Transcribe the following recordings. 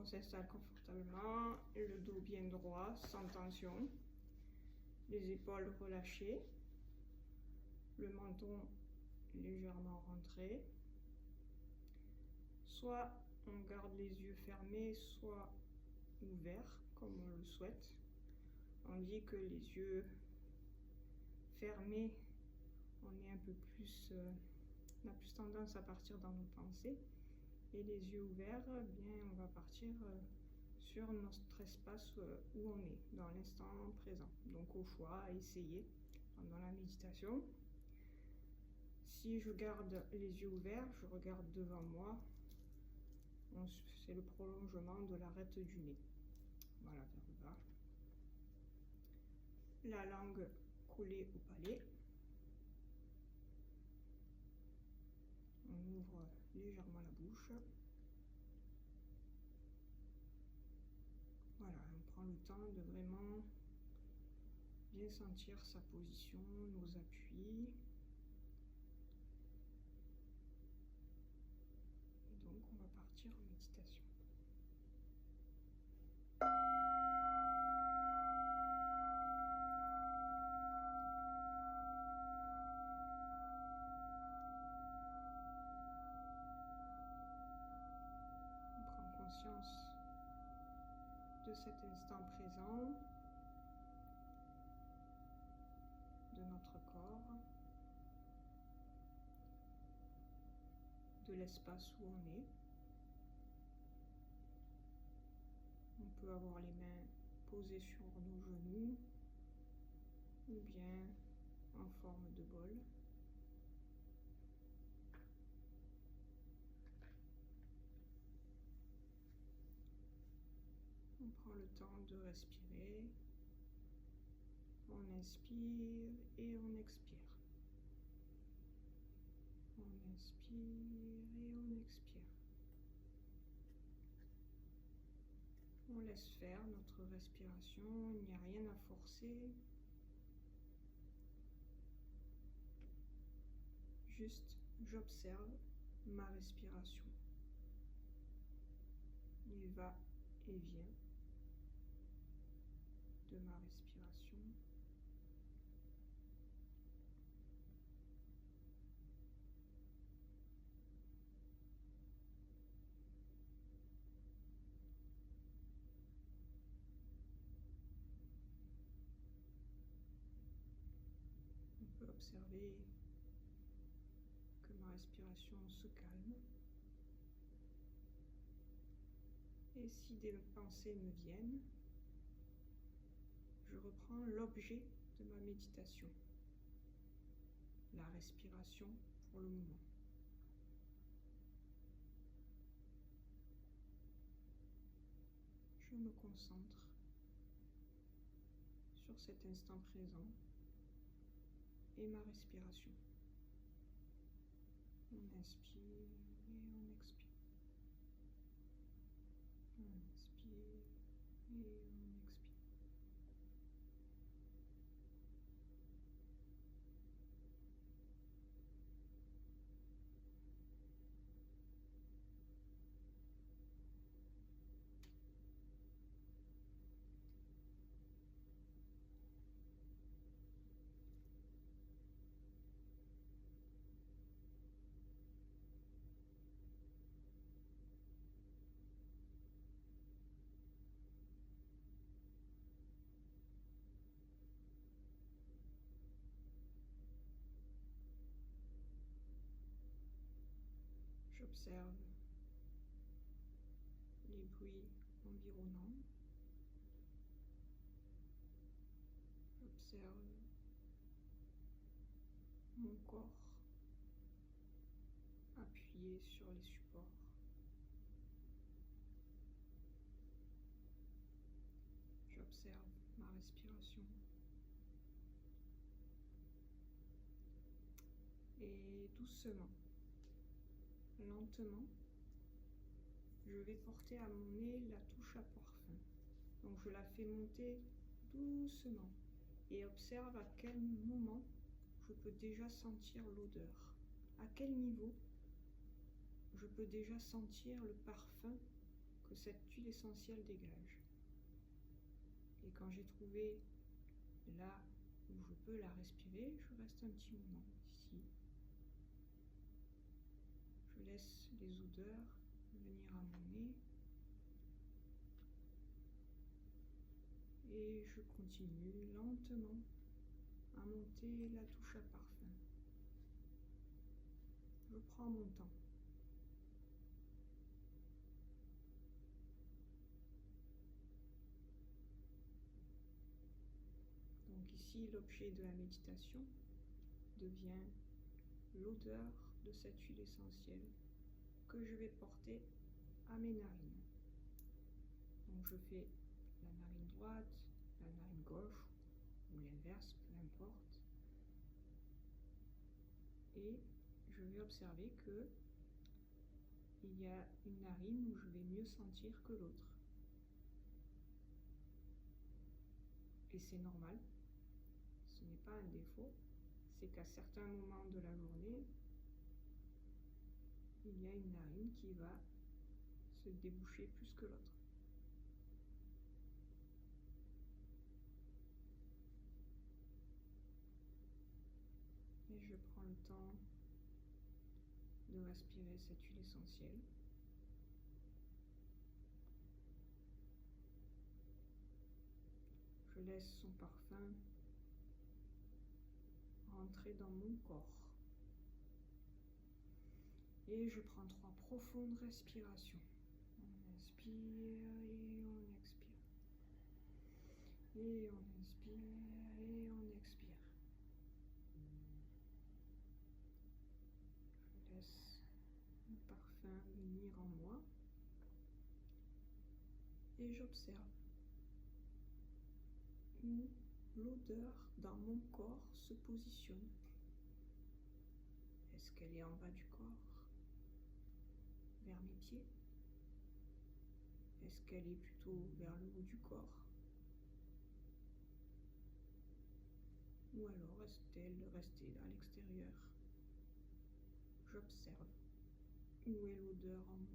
on s'installe confortablement, le dos bien droit, sans tension, les épaules relâchées, le menton légèrement rentré. Soit on garde les yeux fermés, soit ouverts, comme on le souhaite. On dit que les yeux fermés, on est un peu plus, on a plus tendance à partir dans nos pensées. Et les yeux ouverts, bien, on va partir sur notre espace où on est, dans l'instant présent. Donc au choix, à essayer pendant la méditation. Si je garde les yeux ouverts, je regarde devant moi. C'est le prolongement de l'arête du nez. Voilà, vers le bas. La langue collée au palais. On ouvre légèrement la bouche. Voilà, on prend le temps de vraiment bien sentir sa position, nos appuis. Et donc, on va partir en méditation. On prend conscience de cet instant présent, de notre corps, de l'espace où on est. On peut avoir les mains posées sur nos genoux ou bien en forme de bol. On prend le temps de respirer. On inspire et on expire. On inspire et on expire. On laisse faire notre respiration, il n'y a rien à forcer. Juste, j'observe ma respiration. Il va et vient de ma respiration. On peut observer que ma respiration se calme. Et si des pensées me viennent, je reprends l'objet de ma méditation, la respiration pour le moment. Je me concentre sur cet instant présent et ma respiration. On inspire et on expire. On inspire et on expire. J'observe les bruits environnants. J'observe mon corps appuyé sur les supports. J'observe ma respiration. Et doucement, lentement, je vais porter à mon nez la touche à parfum. Donc je la fais monter doucement et observe à quel moment je peux déjà sentir l'odeur. À quel niveau je peux déjà sentir le parfum que que cette huile essentielle dégage. Et quand j'ai trouvé là où je peux la respirer, je reste un petit moment ici. Je laisse les odeurs venir à mon nez. Et je continue lentement à monter la touche à parfum. Je prends mon temps. Donc ici, l'objet de la méditation devient l'odeur de cette huile essentielle que je vais porter à mes narines. Donc je fais la narine droite, la narine gauche ou l'inverse, peu importe. Et je vais observer que il y a une narine où je vais mieux sentir que l'autre. Et c'est normal, ce n'est pas un défaut, c'est qu'à certains moments de la journée, il y a une narine qui va se déboucher plus que l'autre. Et je prends le temps de respirer cette huile essentielle. Je laisse son parfum rentrer dans mon corps. Et je prends 3 profondes respirations. On inspire et on expire. Et on inspire et on expire. Je laisse le parfum venir en moi. Et j'observe où l'odeur dans mon corps se positionne. Est-ce qu'elle est en bas du corps, vers mes pieds? Est-ce qu'elle est plutôt vers le haut du corps? Ou alors est-elle restée à l'extérieur? J'observe où est l'odeur en moi.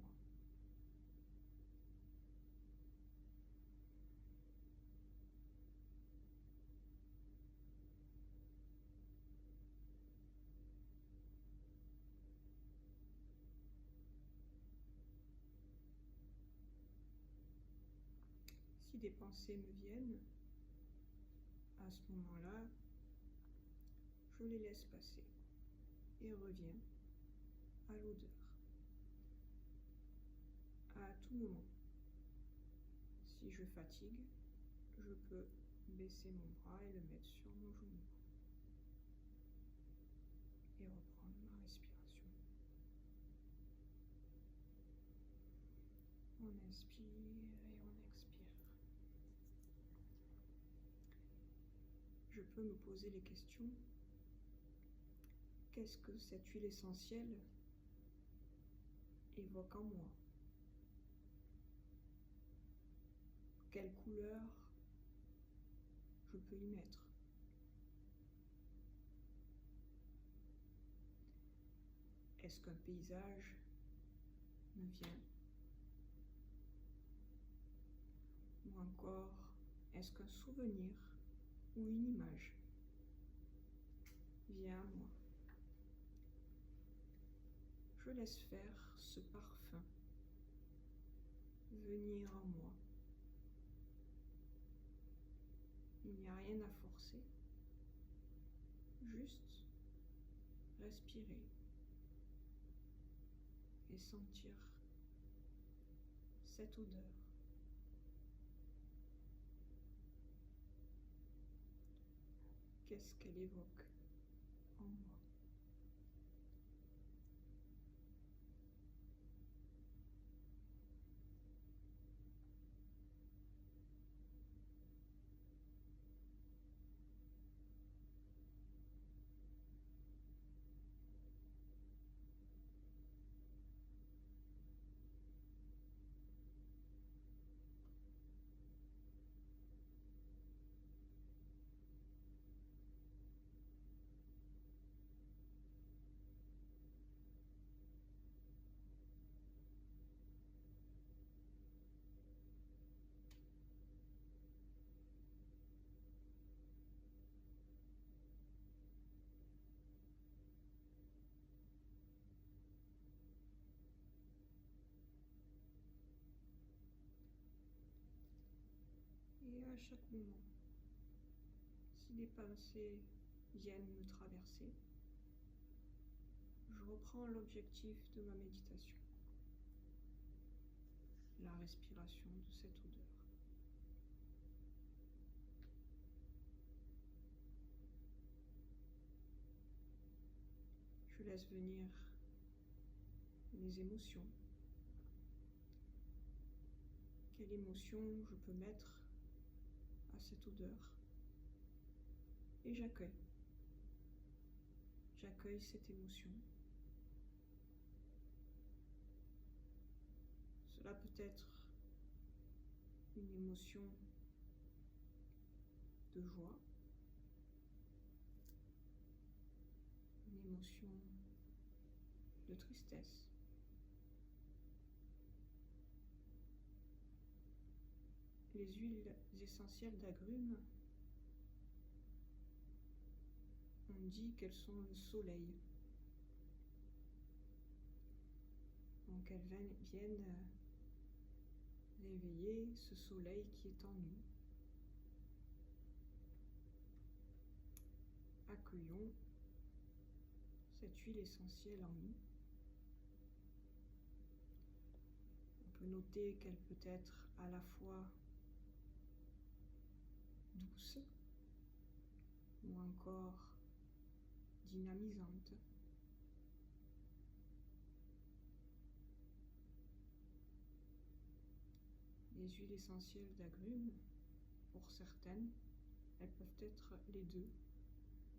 Si des pensées me viennent, à ce moment-là, je les laisse passer et reviens à l'odeur. À tout moment, si je fatigue, je peux baisser mon bras et le mettre sur mon genou et reprendre ma respiration. On inspire et on expire. Je peux me poser les questions. Qu'est-ce que cette huile essentielle évoque en moi? Quelle couleur je peux y mettre? Est-ce qu'un paysage me vient? Ou encore, est-ce qu'un souvenir ou une image vient à moi? Je laisse faire ce parfum venir en moi. Il n'y a rien à forcer, juste respirer et sentir cette odeur. Qu'est-ce qu'elle évoque en moi? chaque moment. Si des pensées viennent me traverser, je reprends l'objectif de ma méditation, la respiration de cette odeur. Je laisse venir les émotions. Quelle émotion je peux mettre à cette odeur? Et j'accueille. J'accueille cette émotion. Cela peut être une émotion de joie, une émotion de tristesse, les huiles essentielles d'agrumes, on dit qu'elles sont le soleil. Donc elles viennent réveiller ce soleil qui est en nous. Accueillons cette huile essentielle en nous. On peut noter qu'elle peut être à la fois douce ou encore dynamisante. Les huiles essentielles d'agrumes, pour certaines, elles peuvent être les deux,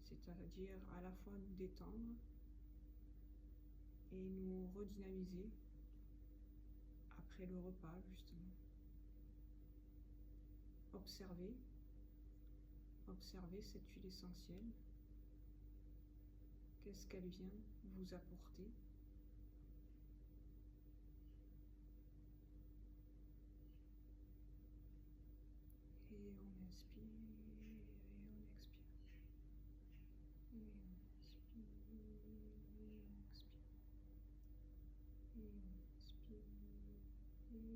c'est-à-dire à la fois nous détendre et nous redynamiser après le repas, justement. Observez cette huile essentielle. Qu'est-ce qu'elle vient vous apporter? Et on inspire et on expire. Et on inspire et on expire. Et on inspire et on expire.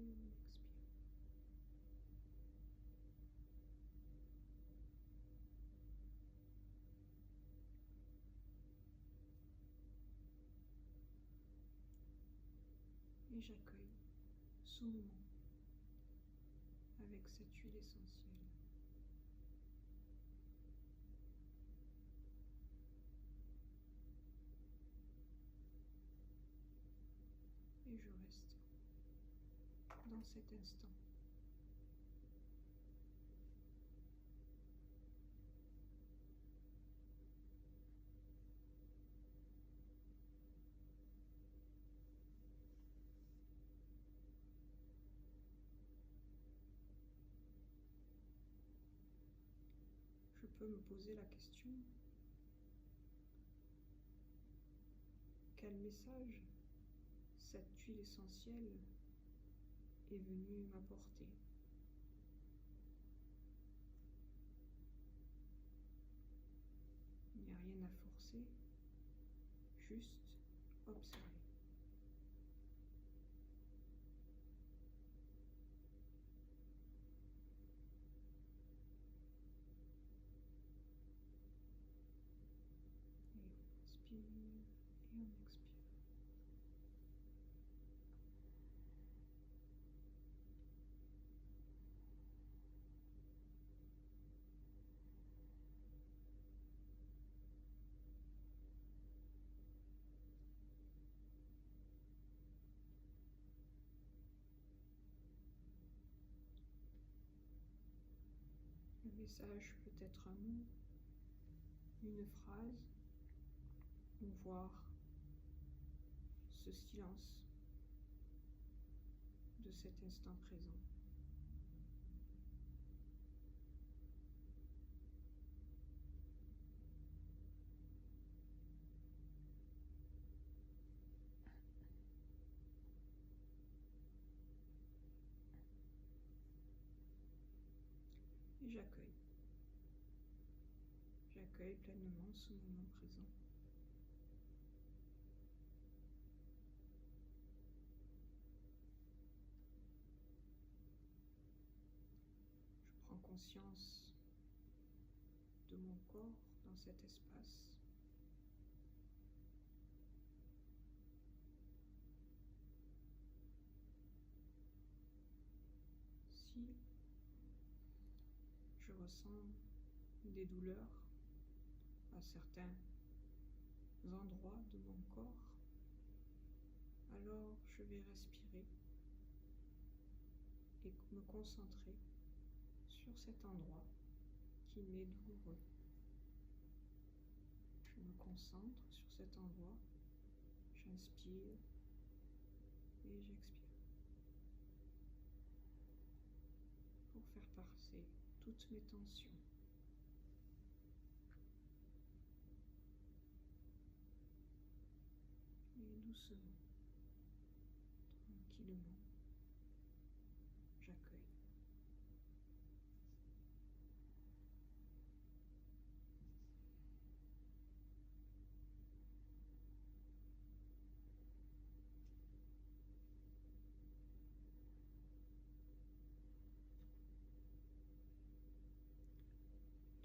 Et j'accueille ce moment avec cette huile essentielle. Et je reste dans cet instant. Je peux me poser la question, quel message cette huile essentielle est venue m'apporter? Il n'y a rien à forcer, juste observer. Et on inspire et on expire. Le message peut être un mot, une phrase, ou voir ce silence de cet instant présent. Et j'accueille. J'accueille pleinement ce moment présent. Je prends conscience de mon corps dans cet espace. Si je ressens des douleurs à certains endroits de mon corps, alors je vais respirer et me concentrer sur cet endroit qui m'est douloureux. Je me concentre sur cet endroit, j'inspire et j'expire pour faire passer toutes mes tensions. Et doucement, tranquillement, j'accueille.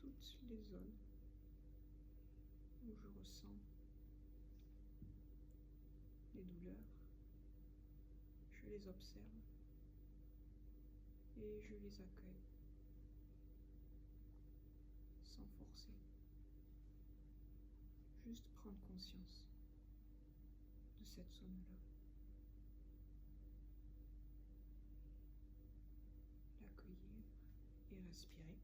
Toutes les zones où je ressens les douleurs, je les observe et je les accueille sans forcer. Juste prendre conscience de cette zone-là. L'accueillir et respirer.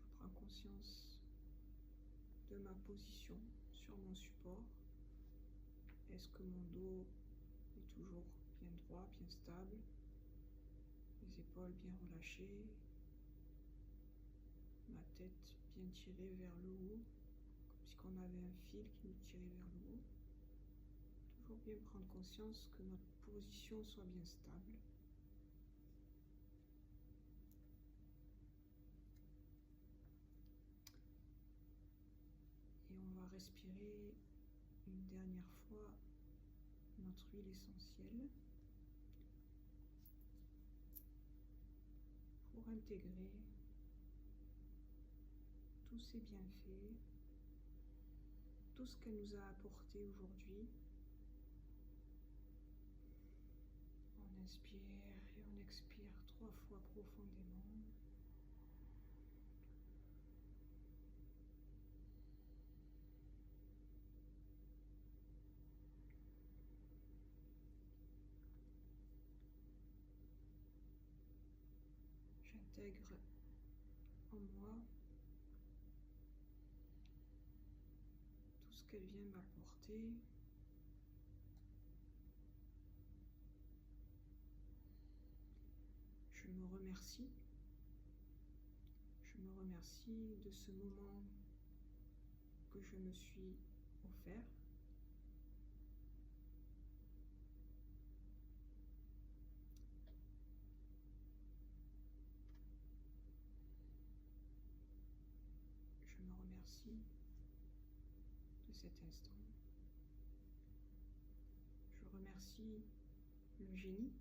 Je prends conscience de ma position sur mon support. Est-ce que mon dos est toujours bien droit, bien stable, les épaules bien relâchées, ma tête bien tirée vers le haut, comme si on avait un fil qui nous tirait vers le haut. Toujours bien prendre conscience que notre position soit bien stable. Et on va respirer une dernière fois notre huile essentielle pour intégrer tous ses bienfaits, tout ce qu'elle nous a apporté aujourd'hui. On inspire et on expire 3 fois profondément. J'intègre en moi tout ce qu'elle vient m'apporter. Je me remercie. Je me remercie de ce moment que je me suis offert. Je me remercie de cet instant. Je remercie le génie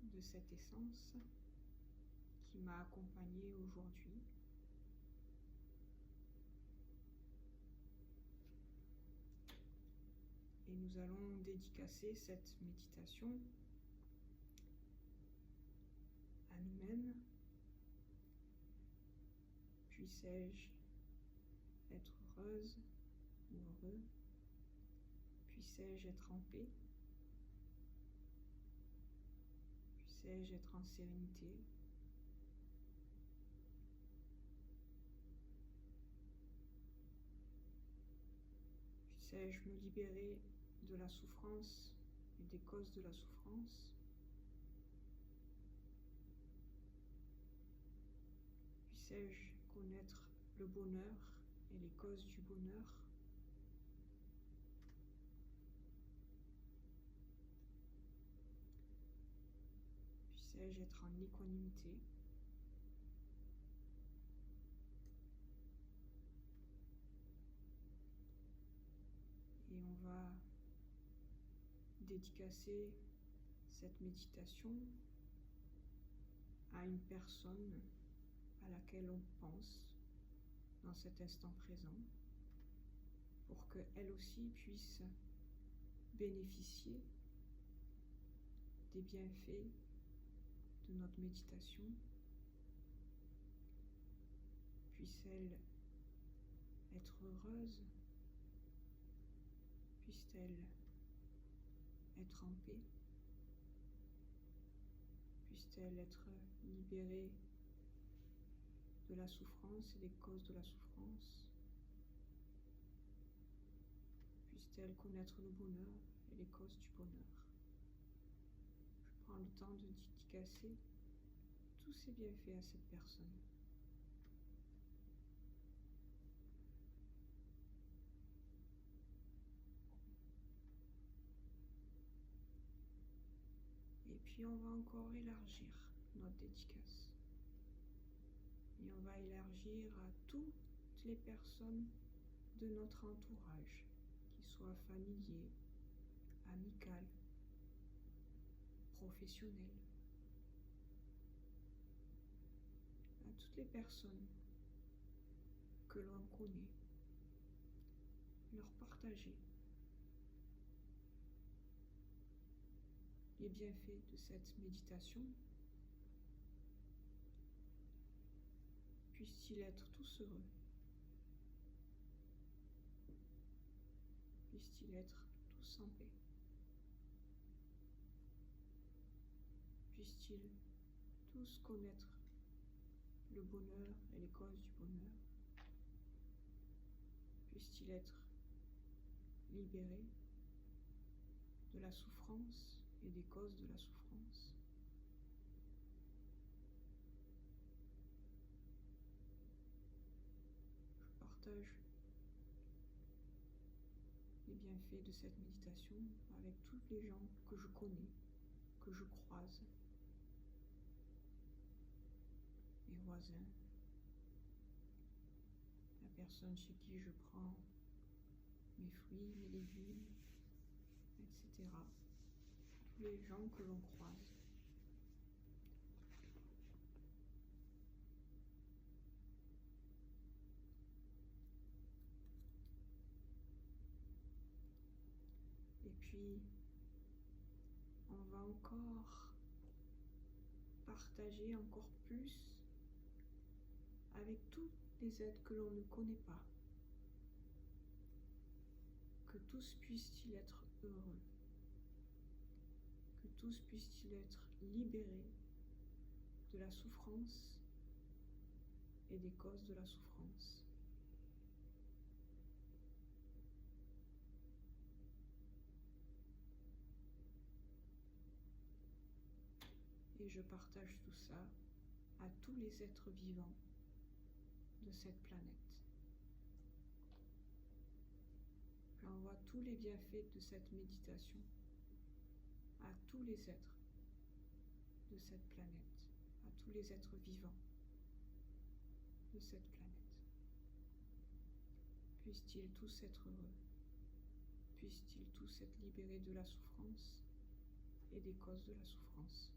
de cette essence qui m'a accompagnée aujourd'hui. Et nous allons dédicacer cette méditation à nous-mêmes. Puissais-je être heureuse ou heureux? Puissais-je être en paix? Puissais-je être en sérénité? Puissais-je me libérer de la souffrance et des causes de la souffrance? Puissais-je connaître le bonheur et les causes du bonheur? Sais-je être en équanimité? Et on va dédicacer cette méditation à une personne à laquelle on pense dans cet instant présent pour qu'elle aussi puisse bénéficier des bienfaits de notre méditation, puisse-t-elle être heureuse, puisse-t-elle être en paix, puisse-t-elle être libérée de la souffrance et des causes de la souffrance, puisse-t-elle connaître le bonheur et les causes du bonheur. Je prends le temps de dédicacer tous ces bienfaits à cette personne. Et puis on va encore élargir notre dédicace. Et on va élargir à toutes les personnes de notre entourage, qu'ils soient familiers, amicales, professionnels, à toutes les personnes que l'on connaît, leur partager les bienfaits de cette méditation. Puissent-ils être tous heureux, puissent-ils être tous en paix, puissent-ils tous connaître le bonheur et les causes du bonheur, puissent-ils être libérés de la souffrance et des causes de la souffrance. Je partage les bienfaits de cette méditation avec tous les gens que je connais, que je croise, mes voisins, la personne chez qui je prends mes fruits, mes légumes, etc. Tous les gens que l'on croise. Et puis, on va encore partager encore plus avec tous les êtres que l'on ne connaît pas. Que tous puissent-ils être heureux. Que tous puissent-ils être libérés de la souffrance et des causes de la souffrance. Et je partage tout ça à tous les êtres vivants de cette planète. J'envoie tous les bienfaits de cette méditation à tous les êtres de cette planète, à tous les êtres vivants de cette planète. Puissent-ils tous être heureux, puissent-ils tous être libérés de la souffrance et des causes de la souffrance.